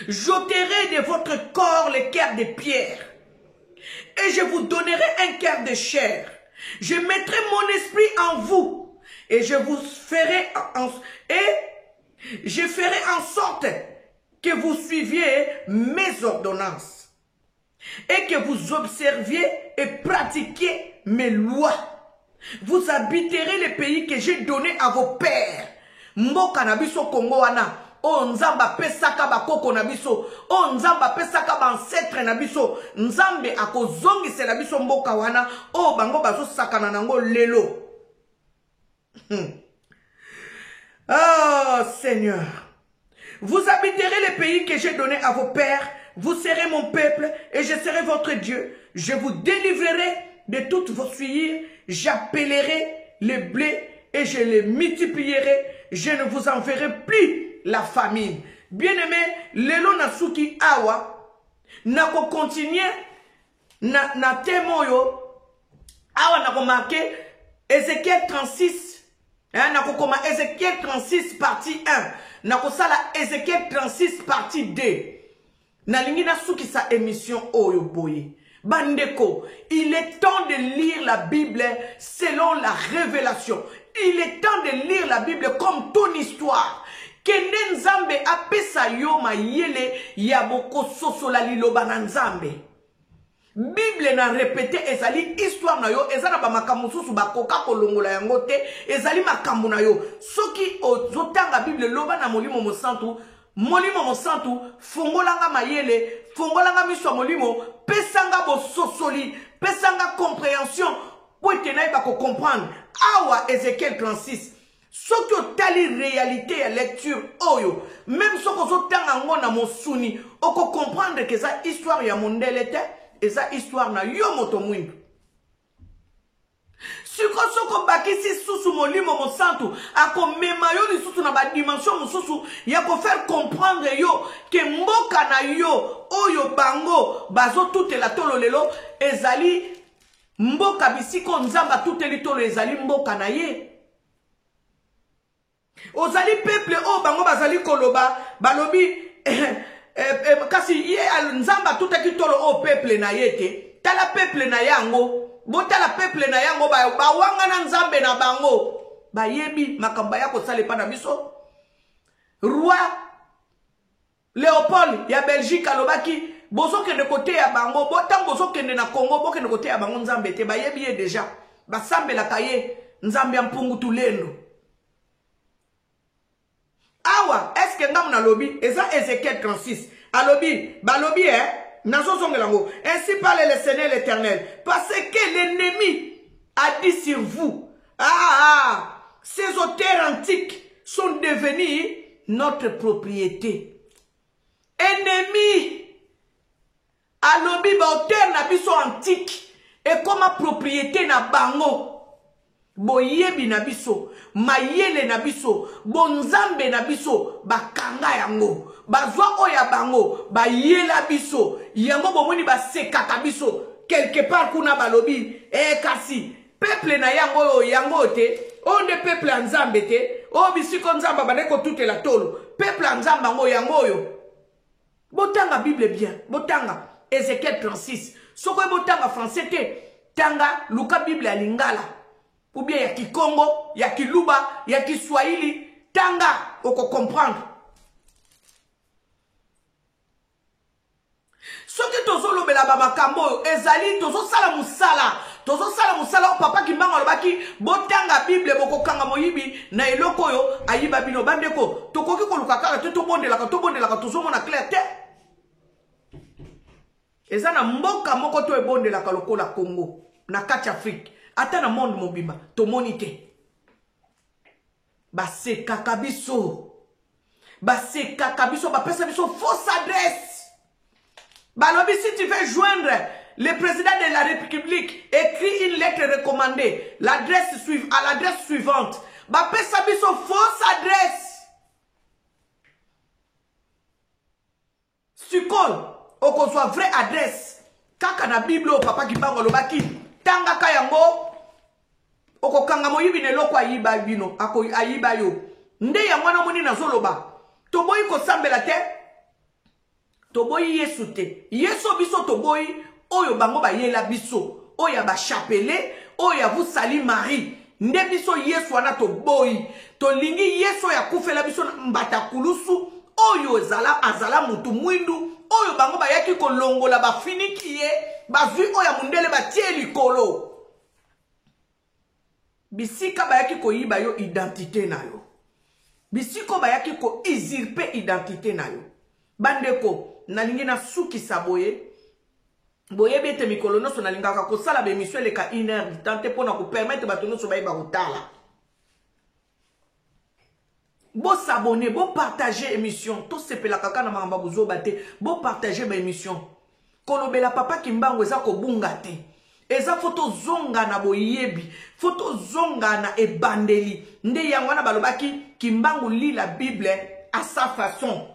J'ôterai de votre corps le cœur de pierre et je vous donnerai un cœur de chair. Je mettrai mon esprit en vous et je ferai en sorte que vous suiviez mes ordonnances et que vous observiez et pratiquiez mes lois. Vous habiterez les pays que j'ai donnés à vos pères. Mboka na biso Congo wana. Oh nzamba pesaka bakoko na biso. Oh nzamba pesaka ba ancêtre na biso. Nzambe akozongise na biso mboka wana. Oh bango bazo sakana nango lelo. Oh Seigneur. Vous habiterez les pays que j'ai donnés à vos pères. Vous serez mon peuple et je serai votre Dieu. Je vous délivrerai de toutes vos souillures. J'appellerai le blé et je le multiplierai. Je ne vous enverrai plus la famine. Bien-aimé, lelo nasuki awa nako continuer na temoyo awa nako marqué Ézéchiel 36 nako koma Ézéchiel 36 partie 1 nako sala Ézéchiel 36 partie 2 nalingi nasuki sa émission oyo boye. Bandeko, il est temps de lire la Bible selon la révélation. Il est temps de lire la Bible comme ton histoire. Kende nzambe apesa yo mayele ya boko sosola liloba na nzambe. Bible na répété ezali histoire na yo ezana ba makambo susu bakoka kolongola yango te ezali makambo na yo. Soki ozotanga Bible loba na molimo mosantu fongolanga mayele fongolanga miso molimo pesanga bo sosoli pesanga compréhension po tenai ba ko comprendre awa Ézéchiel 36. Soki otali réalité ya lecture oyo même soko zotanga ngo na mosuni oko comprendre que ça histoire ya mondele te eza histoire na yo moto mwindu. Siko soko bakisi susu molimo mosantu ako mema yo lisusu na ba dimension mosusu ya ko faire comprendre yo ke mboka na yo oyo bango bazo tutela tolo lelo ezali mboka bisiko nzamba tuteli tolo ezali mboka na ye. Ozali peuple o bango bazali koloba balobi kasi ye nzamba tutaki tolo o peuple na ye te tala peuple na yango. Botala peuple na yango ba wanga na nzambe na bango ba yebi makamba ya ko sale pa na biso. Roi Léopold ya Belgique alobaki bozo kende côté ya bango botam bozo kende na Congo bo kende côté ya bango nzambe te ba yebi ye déjà ba sambela kaye nzambe ya mpungu tulendo. Awa est-ce que ngam na lobi eza Ézéchiel 36 alobi balobi ainsi parle le Seigneur l'Éternel, parce que l'ennemi a dit sur vous, ces auteurs antiques sont devenus notre propriété. Ennemi a lobi ba auteur na biso antique et comme propriété na bango. Boyebi na biso, mayele na biso, bonzambe na biso, bakanga yango, bazwa oya bango, bayela biso, yango bomoni basekaka biso, quelque part kuna balobi, kasi, peuple na yango te, onde peuple nzambe te, o bisiko nzamba baneko toute la tolo, peuple nzamba yango yo. Botanga Bible bien, botanga Ézéchiel 36, soko botanga français te, tanga Luka Bible ya Lingala. Ou bien ya Kikongo, ya Kiluba, ya Kiswahili, tanga, oko comprendre. Soki tozo lobela baba kambo, ezali, tozo sala musala, o papa kimbanga lobaki, botanga Bible, boko kanga moyibi, na eloko yo, ayiba bino bandeko, tokoki kolukaka, to bondelaka, tozo mona clair te. Ezana mboka moko to ebondelaka lokola Congo, na kati Afrique. Ata na monde mobimba, to monite. Baseka kabiso, bapesa biso fausse adresse. Balobi, si tu veux joindre le président de la République, écris une lettre recommandée, à l'adresse suivante. Bapesa biso fausse adresse. Sukol, okozwa vraie adresse. Kaka na Bible o papa kibango lobaki, tanga kayango. Oko kanga moyibi ne loko ayiba bino ako ayiba yo nde ya mwana moni nazoloba toboyi ko sambela te toboyi Yesu te Yesu biso toboyi oyo bango ba yela biso oya ba chapele oya vous sali Marie nde biso Yesu wana toboyi to lingi Yesu ya kufela biso mbata kulusu oyo azala mutu mwindu oyo bango ba yaki ko longola ba finikiye ba vu oya mundele ba tie likolo. Bisika bayaki ko yiba yo identité na yo. Bisiko bayaki ko usurper identité na yo. Bandeko, nalingi na suki saboye. Boye bete mikolo no so nalingaka ko sala be émission leka 1 heure du temps te pona ko permettre batono so bayiba kotala. Bo s'abonner, bo partager émission. To sepela kaka na mamba buzo bate, bo partager ba émission. Kolobela papa kimbango eza ko bunga te. Eza photo zonga na boyebi, photo zonga na ebandeli. Nde yangwana balobaki kimbangu lit la Bible à sa façon.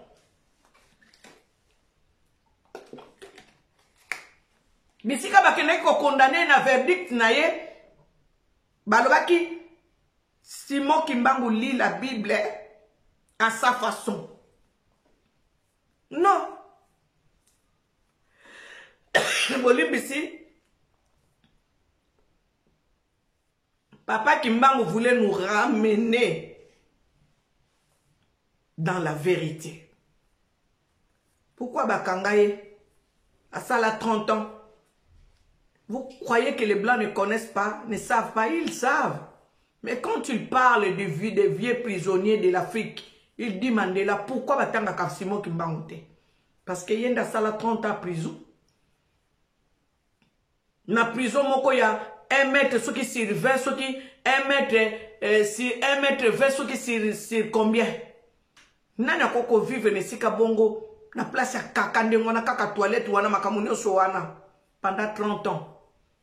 Bisika bakene ko condamné na verdict na ye balobaki Simon Kimbangu lit la Bible à sa façon. Non. Bolibisi Papa Kimbangu voulait nous ramener dans la vérité. Pourquoi Bakangaye à ça là 30 ans? Vous croyez que les Blancs ne connaissent pas, ne savent pas? Ils savent. Mais quand ils parlent des vieux prisonniers de l'Afrique, ils disent Mandela, pourquoi Batanga Simon Kimbangu? Parce qu'il y a ça là 30 ans prison. Na prison moko ya 1 mètre ce qui sur 20 ce qui 1 mètre sur 1 mètre 20 ce qui sur combien nana koko vivre ne sika bongo na place ya kakande wana kaka toilette wana makamuni oso wana pendant 30 ans.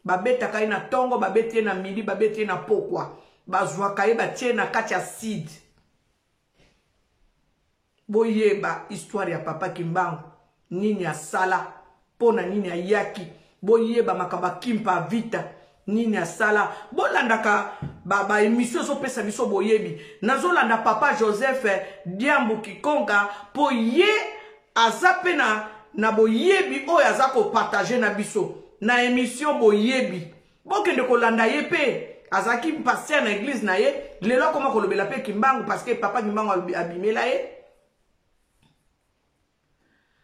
Babeta kaye na tongo, babete na midi, babete na pokwa. Bazwa kaye batie na kati acide. Boyeba histoire ya papa Kimbangu. Nini ya sala. Pona nini ya yaki. Boyeba makamba kimpa vita. Nini ya sala. Bolandaka baba emission so pesa biso boyebi. Nazolanda papa Joseph Diambu Kikonga. Po ye azape na boyebi oyo azako partager na biso. Na émission boyebi. Bokende kolanda ye pe. Azaki pasteur na église na ye. Lelo koma kolobela pe Kimbangu parce que papa Kimbangu abimela ye.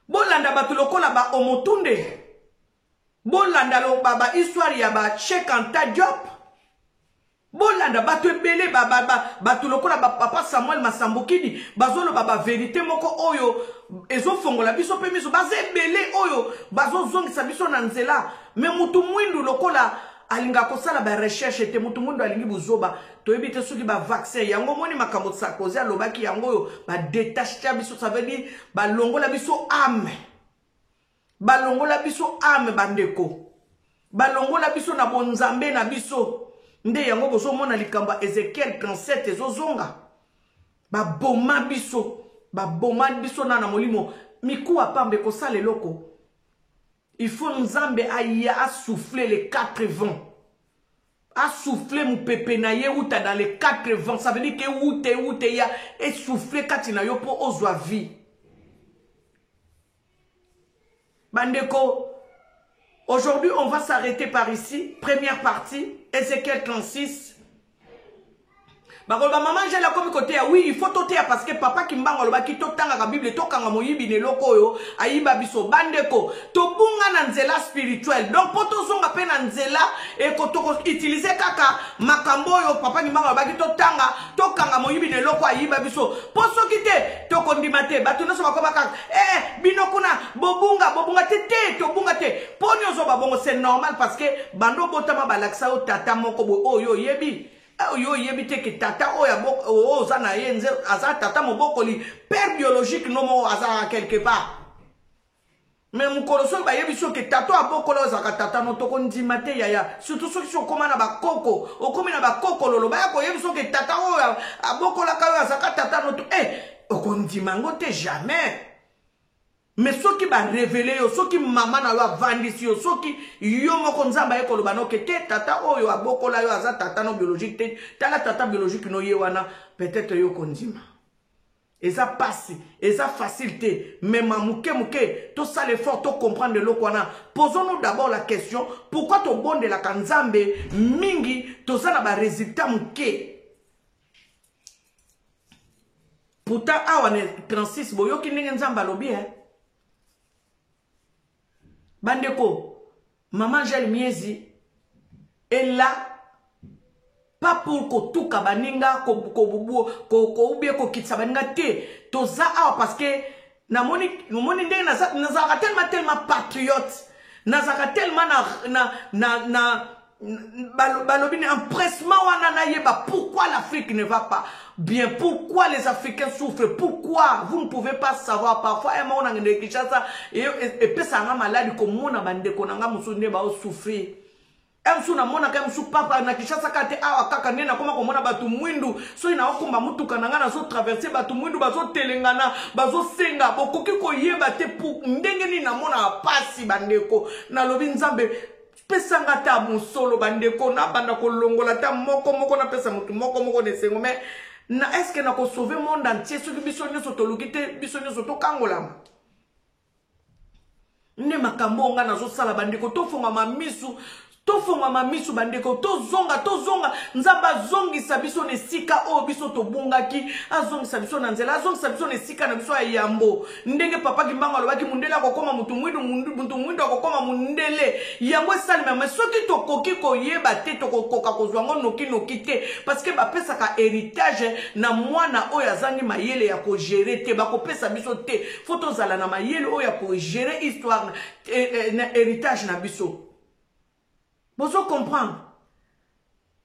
Bolanda batu lokola ba omotunde. Bolanda lo baba histoire ya ba Cheikh Anta Diop. Bolanda batu ebele batu lokola ba papa Samuel Masambokidi. Bazolo baba vérité moko oyo ezo fongola biso pe miso baze ebele oyo bazo zongisa biso na nzela. Me mutu mwindu lokola alinga kosala ba recherche te mutu mwindu alingi buzoba. Toyebite soki ba vaccin yango moni makambo Sarkozy alobaki yango yo ba détache biso, ça veut dire ba longola biso âme. Ba longola biso âme bandeko. Ba longola biso na bonzambe na biso. Nde yango bozo mona likamba Ezekiel 37 ezozonga. Ba boma biso na molimo mikuwa pambe ko sale loko. Il faut nzambe aya a souffler les 4 vents. A souffler mon pépé na ye outa dans les 4 vents. Ça veut dire que oute ya et souffler katina yo po ozwa vie. Bandeko, aujourd'hui on va s'arrêter par ici. Première partie, Ézéchiel 36. Bakoloba maman j'ai la comme côté oui il faut toter parce que papa Kimbangu loba ki totanga ka Bible tokanga moyibi ne loko yo ayiba biso bandeko to bunga na nzela spirituel donc poto zonga pe na nzela e ko to utiliser kaka makambo yo papa Kimbangu loba ki tokanga moyibi ne loko ayiba biso poso kite to kondimate batu no so bakoba kaka bino kuna bobunga tete to bunga te ponyo zo babongo c'est normal parce que bando botama balaksa o tata moko bo oyo yebi. Yo yebite ke tata oya boko za na yenze aza tata mobokoli père biologique no mo aza quelque part mais mukoloso ba yebiso ke tata abokolo za tata no to kondima te yaya surtout ceux qui sont comme na ba koko okomi na ba koko lolo ba ko yebiso ke tata oya abokola ka za tata no to okondima ngote jamais. Mais ceux qui va révéler, ceux qui maman na yo vandi si ceux qui yo moko nzamba ye koloba no ke te tata oyo abokola yo aza tata no biologique te tala tata biologique no ye wana peut-être yo kondima. Eza passe, eza facilité, mais mamouke to ça l'effort to comprendre le kwana. Posons-nous d'abord la question, pourquoi to bon de la kanzambe mingi to ça na ba résultat mouke. Pourtant awane 36 boyo ki ndenge nzamba lobi Bandeko, maman Gel Miezi est là pas pour que tout kabaninga ko ubie ko kitsa baninga te toza awa parce que na moni ndenge nazaka tellement patriote nazaka tellement na balobine empressement wana na yeba pourquoi l'Afrique ne va pas bien, pourquoi les Africains souffrent, pourquoi vous ne pouvez pas savoir parfois un moment on a des Kinshasa et puis ça a malade comme mon bande qu'on a musunde ba souffrir emsuna mona kama msu papa na Kinshasa kate awa kaka nena koma komona batu mwindu so ina okumba mutu kananga na zo traverser batu mwindu bazo telengana bazo senga bokoki ko yeba te pour ndenge ni na mona pasi bandeko na lobi nzambe pesanga ta musolo bandeko na banda ko longola ta moko na pesa mutu moko ne sengo mais na est-ce que na ko sauver monde entier ce que biso nyoso to lukite biso nyoso to kangolama ne makambo nga na zo sala bandeko to fonga mamisu tofonga mamisu bandeko tozonga nzamba zongi sabiso ne sika o biso to bungaki azongi sabiso na nzela azongi sabiso ne sika na biso ya yambo ndenge papa Kimbangu alobaki mundele akokoma mutu mwindu akokoma mundele yango salima mais soki to koki ko yeba te to kokoka kozwango noki te parce que ba pesa ka héritage na mwana oyo azangi mayele ya ko gérer te ba ko pesa biso te photo zala na mayele oyo ya ko gérer histoire na héritage na biso. Bozo comprendre.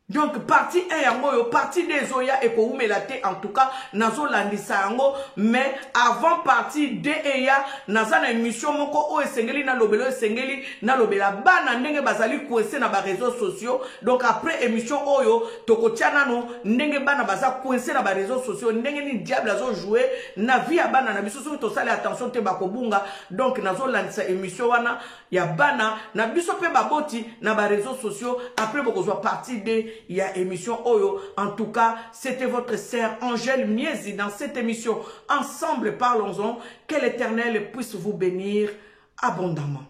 Donc, partie 1 yango, partie 2 zoya et ko umelate, en tout cas, nazo landisa yango, mais avant partie 2 eya, naza na émission moko o esengeli na lobelo esengeli na lobela bana ndenge bazali coincé na ba réseaux sociaux. Donc après émission oyo, toko tiana no ndenge bana baza coincé na ba réseaux sociaux, ndenge ni diable azo jouer na vie ya bana na biso to sala attention te bakobunga. Donc nazo landisa émission wana ya bana na biso pe baboti na ba réseaux sociaux. Après boko zo partie 2 il y a émission Oyo. En tout cas, c'était votre sœur Angèle Miezi dans cette émission. Ensemble, parlons-en. Que l'Éternel puisse vous bénir abondamment.